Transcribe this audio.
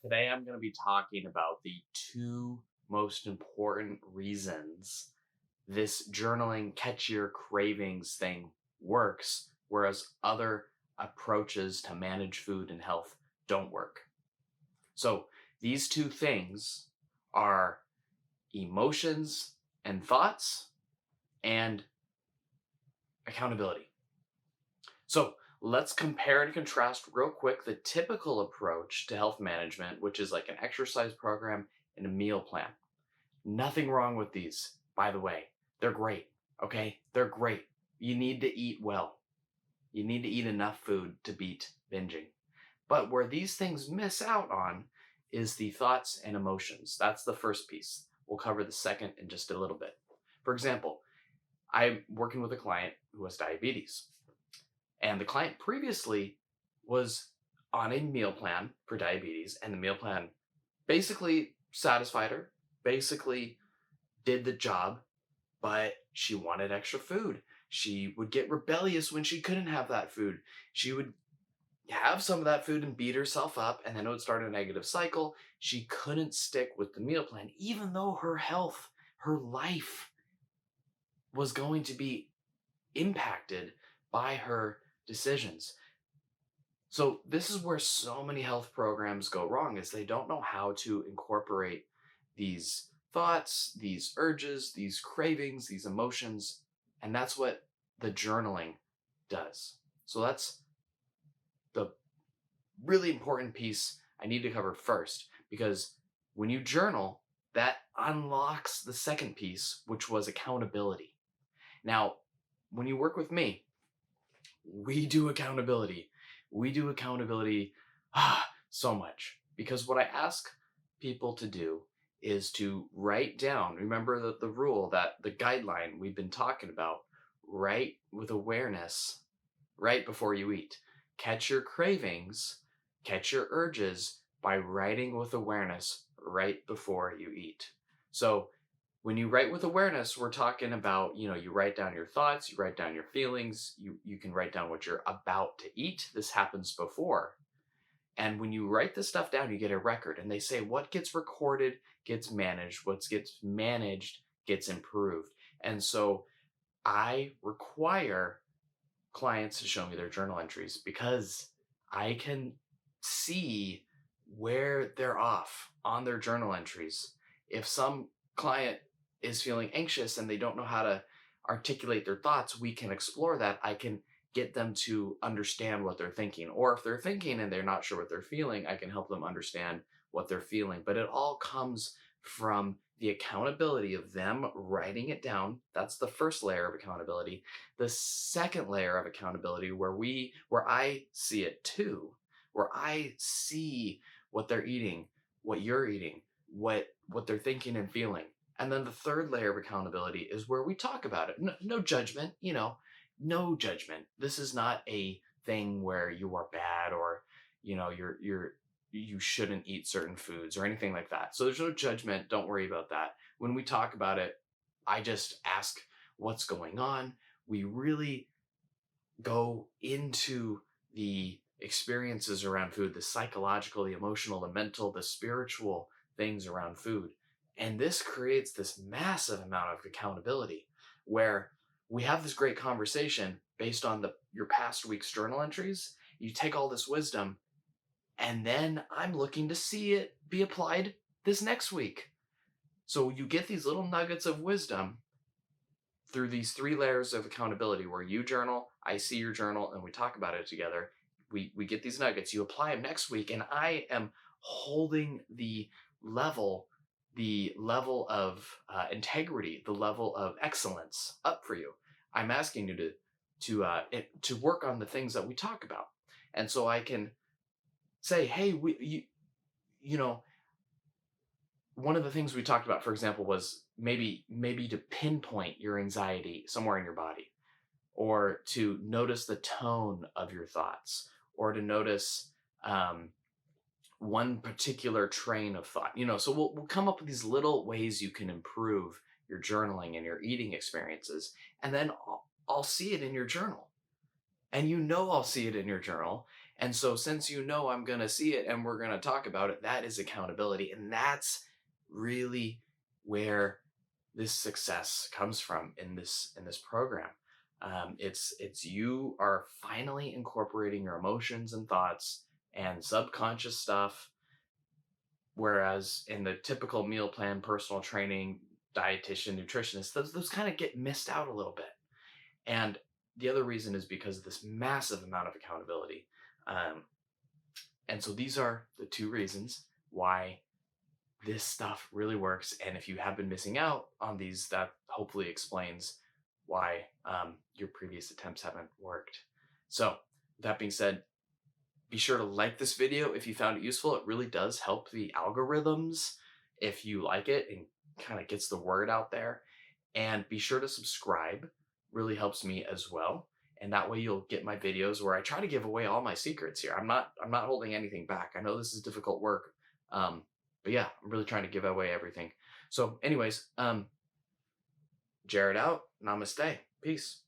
Today I'm going to be talking about the two most important reasons this journaling catch your cravings thing works, whereas other approaches to manage food and health don't work. So these two things are emotions and thoughts and accountability. So let's compare and contrast real quick the typical approach to health management, which is like an exercise program and a meal plan. Nothing wrong with these, by the way. They're great, okay? They're great. You need to eat well. You need to eat enough food to beat binging. But where these things miss out on is the thoughts and emotions. That's the first piece. We'll cover the second in just a little bit. For example, I'm working with a client who has diabetes. And the client previously was on a meal plan for diabetes, and the meal plan basically satisfied her, basically did the job, but she wanted extra food. She would get rebellious when she couldn't have that food. She would have some of that food and beat herself up, and then it would start a negative cycle. She couldn't stick with the meal plan, even though her health, her life was going to be impacted by her decisions. So this is where so many health programs go wrong, is they don't know how to incorporate these thoughts, these urges, these cravings, these emotions, and that's what the journaling does. So that's the really important piece I need to cover first, because when you journal, that unlocks the second piece, which was accountability. Now, when you work with me, we do accountability. We do accountability so much, because what I ask people to do is to write down, remember the rule, that the guideline we've been talking about, write with awareness right before you eat. Catch your cravings, catch your urges by writing with awareness right before you eat. So when you write with awareness, we're talking about, you write down your thoughts, you write down your feelings, you can write down what you're about to eat. This happens before. And when you write this stuff down, you get a record. And they say what gets recorded gets managed, what gets managed gets improved. And so I require clients to show me their journal entries, because I can see where they're off on their journal entries. If some client is feeling anxious and they don't know how to articulate their thoughts, we can explore that. I can get them to understand what they're thinking. Or if they're thinking and they're not sure what they're feeling, I can help them understand what they're feeling. But it all comes from the accountability of them writing it down. That's the first layer of accountability. The second layer of accountability, where I see it too, where I see what they're eating, what you're eating, what they're thinking and feeling. And then the third layer of accountability is where we talk about it. No judgment, no judgment. This is not a thing where you are bad, or you shouldn't eat certain foods or anything like that. So there's no judgment. Don't worry about that. When we talk about it, I just ask what's going on. We really go into the experiences around food, the psychological, the emotional, the mental, the spiritual things around food. And this creates this massive amount of accountability, where we have this great conversation based on your past week's journal entries. You take all this wisdom, and then I'm looking to see it be applied this next week. So you get these little nuggets of wisdom through these three layers of accountability, where you journal, I see your journal, and we talk about it together. We get these nuggets, you apply them next week, and I am holding the level of integrity, the level of excellence up for you. I'm asking you to work on the things that we talk about. And so I can say, hey, one of the things we talked about, for example, was maybe to pinpoint your anxiety somewhere in your body, or to notice the tone of your thoughts, or to notice one particular train of thought. So we'll come up with these little ways you can improve your journaling and your eating experiences, and then I'll see it in your journal. And I'll see it in your journal. And so since you know I'm going to see it and we're going to talk about it, that is accountability. And that's really where this success comes from in this program. It's you are finally incorporating your emotions and thoughts and subconscious stuff, whereas in the typical meal plan, personal training, dietitian, nutritionist, those kind of get missed out a little bit. And the other reason is because of this massive amount of accountability. Um, and so these are the two reasons why this stuff really works. And if you have been missing out on these, that hopefully explains why your previous attempts haven't worked. So, that being said, be sure to like this video if you found it useful. It really does help the algorithms if you like it and kind of gets the word out there. And be sure to subscribe, really helps me as well. And that way you'll get my videos where I try to give away all my secrets here. I'm not holding anything back. I know this is difficult work. But yeah, I'm really trying to give away everything. So anyways, Jared out. Namaste. Peace.